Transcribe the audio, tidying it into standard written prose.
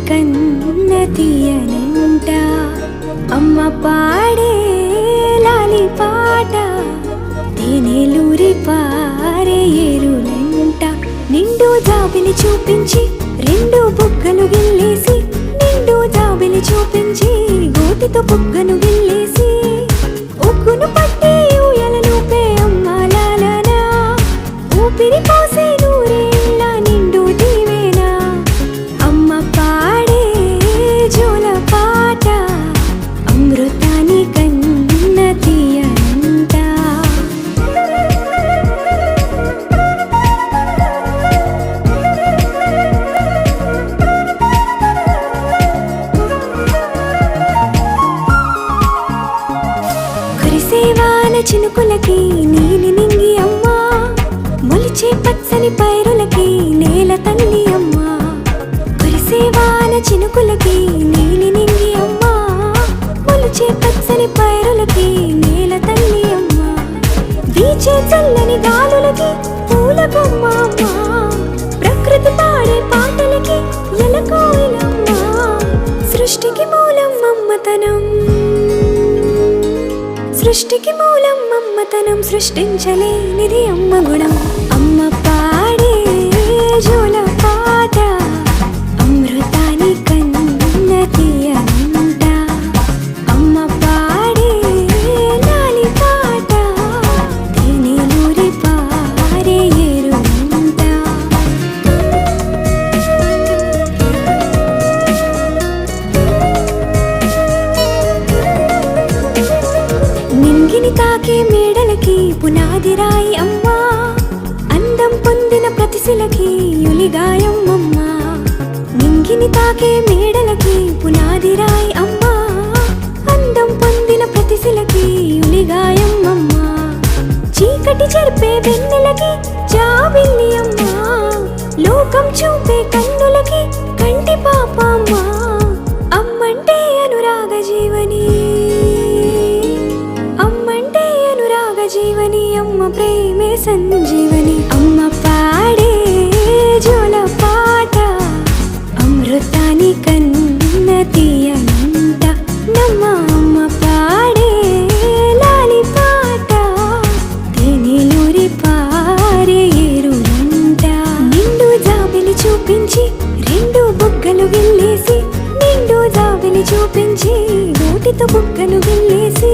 కన్న తీయనంట అమ్మ పాడే లాలి పాట తేనెలూరి పారే ఏరులంట నిండు జాబిలి చూపించి రెండు బుగ్గలు గిల్లేసి నిండు జాబిలి చూపించి గోటితో బుగ్గను గిల్లేసి ఉగ్గును పట్టి ఊయలనుపే అమ్మ లాలనా ఊపిరి పోసే నూరేళ్ళ నిండు దీవేనా అమ్మ పాడే జోల పాట అమృతాని కన్న తీయనంట కురిసేవాన చినుకులకి నీలి నింగి అమ్మా మొలిచే పచ్చని పైరులకి నేల తల్లి అమ్మా కురిసేవాన చినుకులకి నీలి నింగి అమ్మా మొలిచే పచ్చని పైరులకి నేల తల్లి అమ్మా వీచే చల్లని గాలులకి పూల బొమ్మ అమ్మా ప్రకృతి పాడే పాటలకి ఎలకోయిలమ్మా సృష్టికి మూలం అమ్మతనం సృష్టికి మూలం అమ్మతనం సృష్టించలేనిది అమ్మ గుణం అమ్మ పాడే జోల పాట అమృతాని కన్న తీయనంట అమ్మ పాడే లాలి పాట తేనెలూరి పారే ఏరులంట నింగిని తాకే మేడలకి పునాది రాయి అమ్మా అందం పొందిన ప్రతిశిలకి యులిగాయం అమ్మా నింగిని తాకే మేడలకి పునాది రాయి అమ్మా అందం పొందిన ప్రతిశిలకి యులిగాయం అమ్మా చీకటి చెరిపే వెన్నెలకి జాబిల్లి అమ్మా లోకం చూపే కన్నులకి కంటి పాప అమ్మా అమ్మంటే అనురాగ జీవని అమ్మంటే అనురాగ జీవని అమ్మ ప్రేమే సంజీవని అమ్మ పాడే జోల పాట అమృతాని కన్న తీయనంట నమ్మ అమ్మ పాడే లాలి పాట తేనెలూరి పారే ఏరులంట నిండు జాబిలి చూపించి రెండు బుగ్గలు గిల్లేసి నిండు జాబిలి చూపించి నోటితో బుగ్గను గిల్లేసి